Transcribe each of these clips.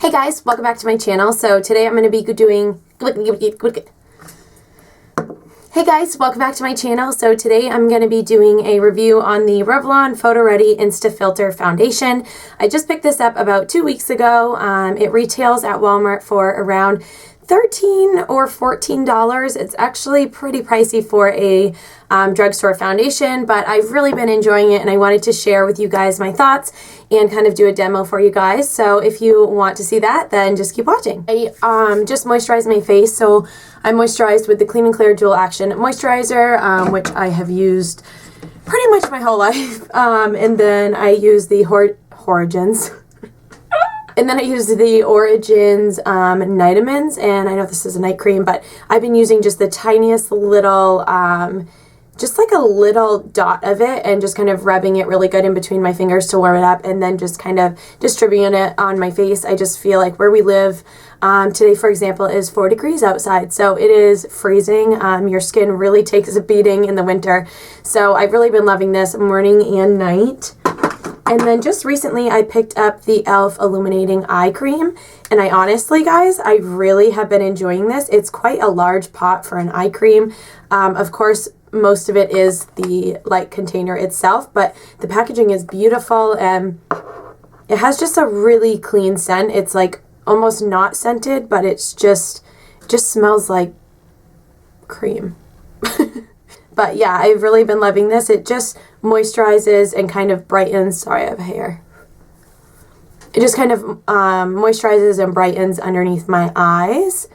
Hey guys, welcome back to my channel. So today I'm going to be doing Hey guys, welcome back to my channel. So today I'm going to be doing a review on the Revlon Photo Ready Insta Filter Foundation. I just picked this up about 2 weeks ago. It retails at Walmart for around $13 or $14. It's actually pretty pricey for a drugstore foundation, but I've really been enjoying it and I wanted to share with you guys my thoughts and kind of do a demo for you guys. So if you want to see that, then just keep watching. I just moisturized my face, so I moisturized with the Clean & Clear Dual Action Moisturizer, which I have used pretty much my whole life. And then I used the Origins. And then I used the Origins Nitamins, and I know this is a night cream, but I've been using just the tiniest little, just like a little dot of it, and just kind of rubbing it really good in between my fingers to warm it up, and then just kind of distributing it on my face. I just feel like where we live today, for example, is 4 degrees outside, so it is freezing. Your skin really takes a beating in the winter, so I've really been loving this morning and night. And then just recently I picked up the e.l.f. Illuminating Eye Cream, and I honestly, guys, I really have been enjoying this. It's quite a large pot for an eye cream. Of course, most of it is the light container itself, but the packaging is beautiful and it has just a really clean scent. It's like almost not scented, but it's just smells like cream. But yeah, I've really been loving this. It just moisturizes and kind of brightens. Sorry, I have hair. It just kind of moisturizes and brightens underneath my eyes.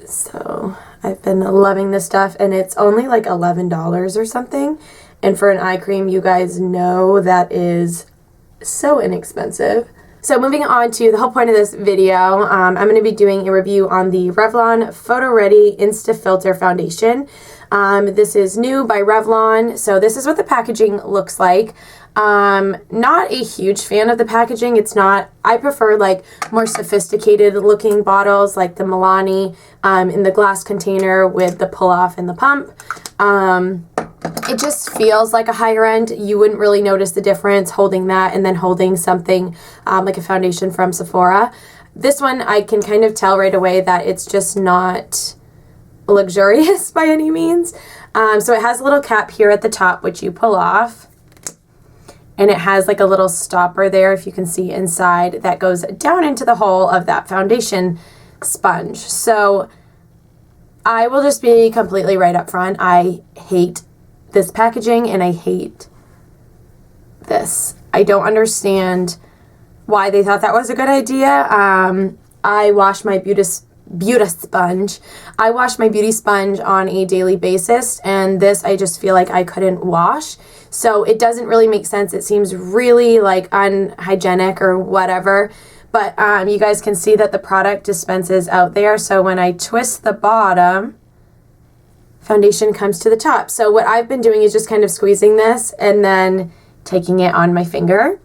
So I've been loving this stuff, and it's only like $11 or something. And for an eye cream, you guys know that is so inexpensive. So moving on to the whole point of this video, I'm going to be doing a review on the Revlon Photo Ready Insta Filter Foundation. This is new by Revlon, so this is what the packaging looks like. Not a huge fan of the packaging. It's not, I prefer like more sophisticated looking bottles like the Milani in the glass container with the pull off and the pump. It just feels like a higher end. You wouldn't really notice the difference holding that and then holding something like a foundation from Sephora. This one I can kind of tell right away that it's just not luxurious by any means. So it has a little cap here at the top which you pull off, and it has like a little stopper there, if you can see inside, that goes down into the hole of that foundation sponge. So I will just be completely right up front. I hate this packaging and I hate this. I don't understand why they thought that was a good idea. I wash my beauty sponge. I wash my beauty sponge on a daily basis, and this I just feel like I couldn't wash. So it doesn't really make sense. It seems really like unhygienic or whatever. But you guys can see that the product dispenses out there. So when I twist the bottom, foundation comes to the top. So what I've been doing is just kind of squeezing this and then taking it on my finger.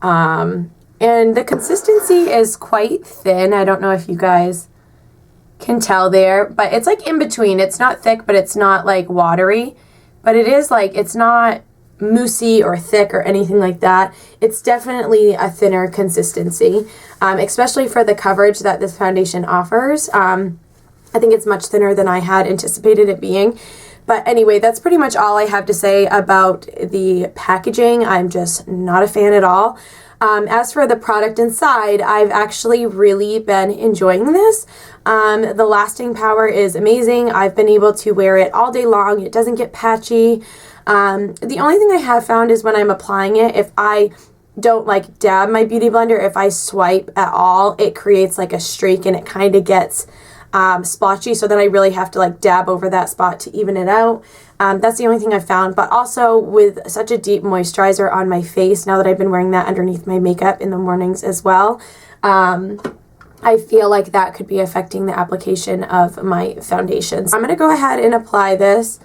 And the consistency is quite thin. I don't know if you guys can tell there, but it's like in between. It's not thick, but it's not like watery. But it is like, it's not moussey or thick or anything like that. It's definitely a thinner consistency, especially for the coverage that this foundation offers. I think it's much thinner than I had anticipated it being. But anyway, that's pretty much all I have to say about the packaging. I'm just not a fan at all. As for the product inside, I've actually really been enjoying this. The lasting power is amazing. I've been able to wear it all day long. It doesn't get patchy. The only thing I have found is when I'm applying it, if I don't like dab my beauty blender, if I swipe at all, it creates like a streak and it kind of gets splotchy, so then I really have to like dab over that spot to even it out. That's the only thing I've found. But also with such a deep moisturizer on my face, now that I've been wearing that underneath my makeup in the mornings as well, I feel like that could be affecting the application of my foundations. I'm going to go ahead and apply this.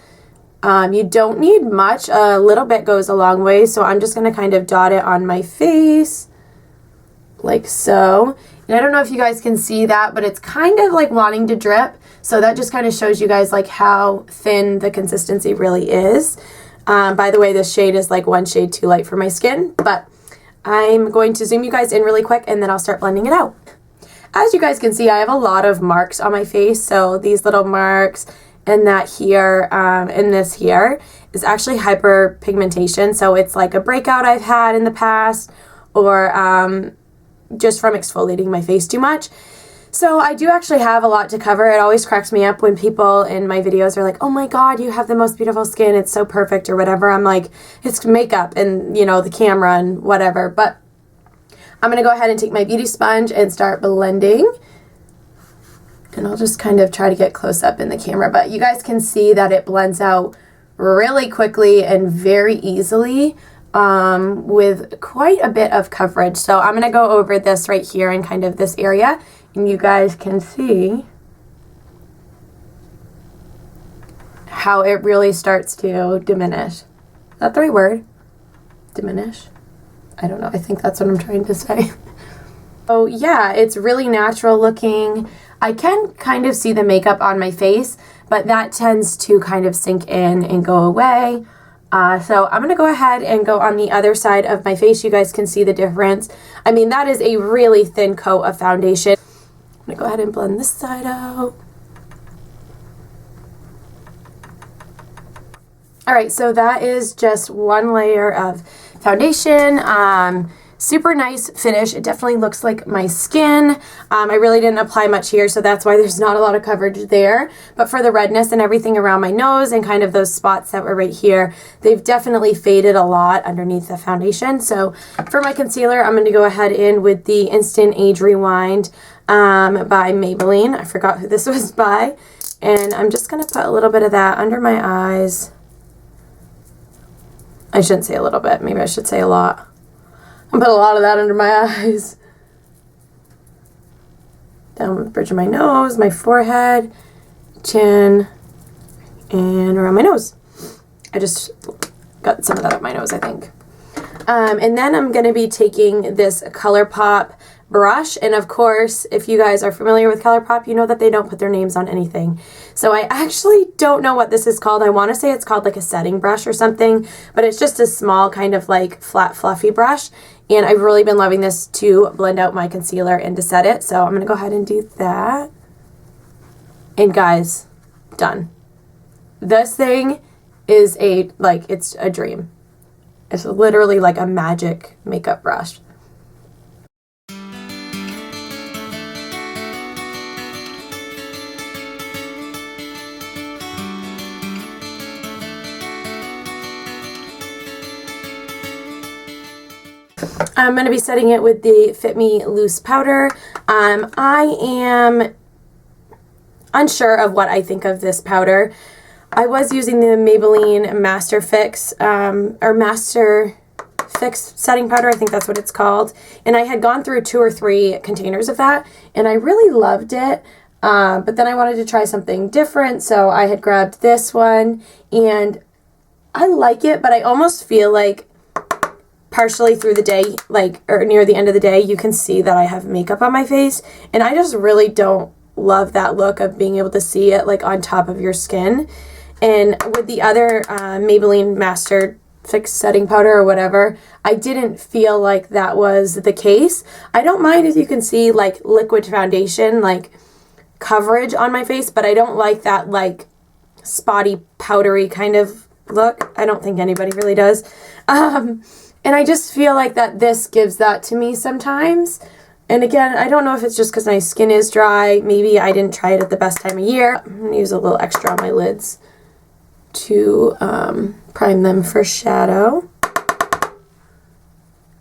You don't need much. A little bit goes a long way, so I'm just going to kind of dot it on my face like so. And I don't know if you guys can see that, but it's kind of like wanting to drip. So that just kind of shows you guys like how thin the consistency really is. By the way, this shade is like one shade too light for my skin, but I'm going to zoom you guys in really quick and then I'll start blending it out. As you guys can see, I have a lot of marks on my face. So these little marks and that here and this here is actually hyperpigmentation. So it's like a breakout I've had in the past, or just from exfoliating my face too much. So I do actually have a lot to cover. It always cracks me up when people in my videos are like, oh my God, you have the most beautiful skin. It's so perfect or whatever. I'm like, it's makeup and, you know, the camera and whatever. But I'm going to go ahead and take my beauty sponge and start blending. And I'll just kind of try to get close up in the camera. But you guys can see that it blends out really quickly and very easily with quite a bit of coverage. So I'm going to go over this right here in kind of this area. And you guys can see how it really starts to diminish. Is that the right word? Diminish? I don't know. I think that's what I'm trying to say. Oh yeah, it's really natural looking. I can kind of see the makeup on my face, but that tends to kind of sink in and go away. So I'm going to go ahead and go on the other side of my face. You guys can see the difference. I mean, that is a really thin coat of foundation. I'm going to go ahead and blend this side out. All right, so that is just one layer of foundation. Super nice finish. It definitely looks like my skin. I really didn't apply much here, so that's why there's not a lot of coverage there. But for the redness and everything around my nose and kind of those spots that were right here, they've definitely faded a lot underneath the foundation. So for my concealer, I'm going to go ahead in with the Instant Age Rewind by Maybelline. I forgot who this was by. And I'm just going to put a little bit of that under my eyes. I shouldn't say a little bit. Maybe I should say a lot. I put a lot of that under my eyes. Down the bridge of my nose, my forehead, chin, and around my nose. I just got some of that up my nose, I think. And then I'm going to be taking this ColourPop brush. And of course, if you guys are familiar with ColourPop, you know that they don't put their names on anything. So I actually don't know what this is called. I want to say it's called like a setting brush or something, but it's just a small kind of like flat fluffy brush. And I've really been loving this to blend out my concealer and to set it. So I'm going to go ahead and do that. And guys, done. This thing is it's a dream. It's literally like a magic makeup brush. I'm going to be setting it with the Fit Me Loose Powder. I am unsure of what I think of this powder. I was using the Maybelline Master Fix, or Master Fix setting powder, I think that's what it's called. And I had gone through 2 or 3 containers of that, and I really loved it. But then I wanted to try something different, so I had grabbed this one, and I like it, but I almost feel like partially through the day, or near the end of the day, you can see that I have makeup on my face, and I just really don't love that look of being able to see it like on top of your skin. And with the other Maybelline Master Fix setting powder or whatever, I didn't feel like that was the case. I don't mind if you can see like liquid foundation, like coverage on my face, but I don't like that like spotty, powdery kind of look. I don't think anybody really does. And I just feel like that this gives that to me sometimes. And again, I don't know if it's just because my skin is dry. Maybe I didn't try it at the best time of year. I'm going to use a little extra on my lids to prime them for shadow.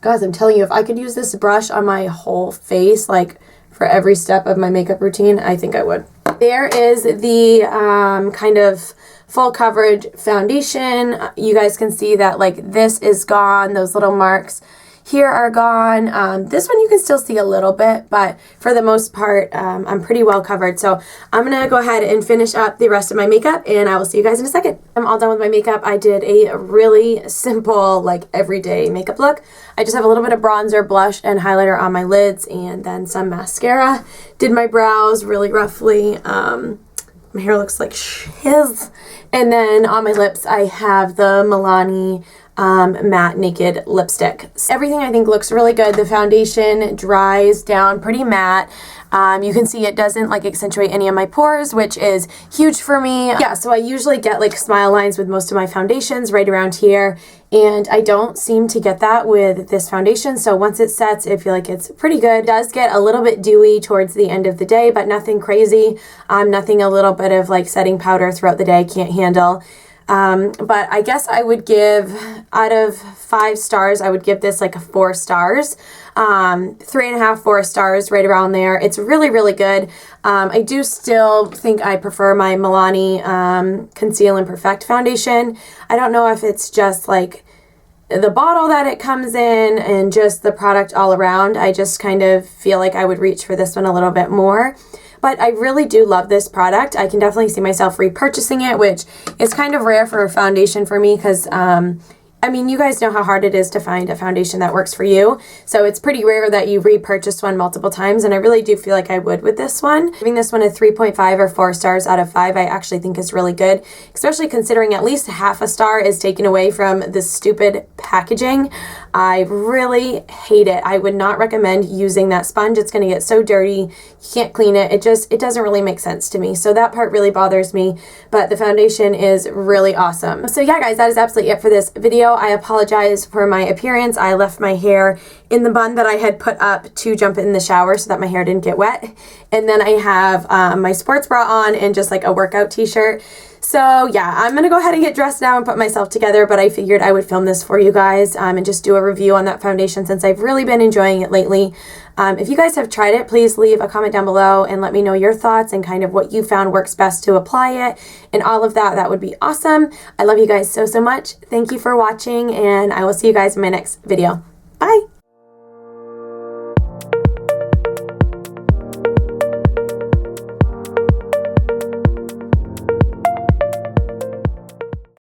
Guys, I'm telling you, if I could use this brush on my whole face, like for every step of my makeup routine, I think I would. There is the kind of full coverage foundation. You guys can see that like this is gone. Those little marks here are gone. This one you can still see a little bit, but for the most part, I'm pretty well covered. So I'm going to go ahead and finish up the rest of my makeup, and I will see you guys in a second. I'm all done with my makeup. I did a really simple, like everyday makeup look. I just have a little bit of bronzer, blush, and highlighter on my lids, and then some mascara. Did my brows really roughly. My hair looks like shiz. And then on my lips, I have the Milani matte naked lipstick. Everything I think looks really good. The foundation dries down pretty matte. You can see it doesn't like accentuate any of my pores, which is huge for me. Yeah, so I usually get like smile lines with most of my foundations right around here, and I don't seem to get that with this foundation. So once it sets, I feel like it's pretty good. It does get a little bit dewy towards the end of the day, but nothing crazy. Nothing a little bit of like setting powder throughout the day I can't handle. But I guess I would give, out of 5 stars, I would give this like a 4 stars. 3.5, 4 stars, right around there. It's really, really good. I do still think I prefer my Milani Conceal and Perfect foundation. I don't know if it's just like the bottle that it comes in and just the product all around. I just kind of feel like I would reach for this one a little bit more. But I really do love this product. I can definitely see myself repurchasing it, which is kind of rare for a foundation for me because, I mean, you guys know how hard it is to find a foundation that works for you. So it's pretty rare that you repurchase one multiple times, and I really do feel like I would with this one. Giving this one a 3.5 or 4 stars out of 5, I actually think is really good, especially considering at least half a star is taken away from this stupid packaging. I really hate it. I would not recommend using that sponge. It's going to get so dirty. You can't clean it. It doesn't really make sense to me. So that part really bothers me, but the foundation is really awesome. So yeah, guys, that is absolutely it for this video. I apologize for my appearance. I left my hair in the bun that I had put up to jump in the shower so that my hair didn't get wet. And then I have my sports bra on and just like a workout t-shirt. So yeah, I'm going to go ahead and get dressed now and put myself together, but I figured I would film this for you guys and just do a review on that foundation since I've really been enjoying it lately. If you guys have tried it, please leave a comment down below and let me know your thoughts and kind of what you found works best to apply it and all of that. That would be awesome. I love you guys so, so much. Thank you for watching, and I will see you guys in my next video.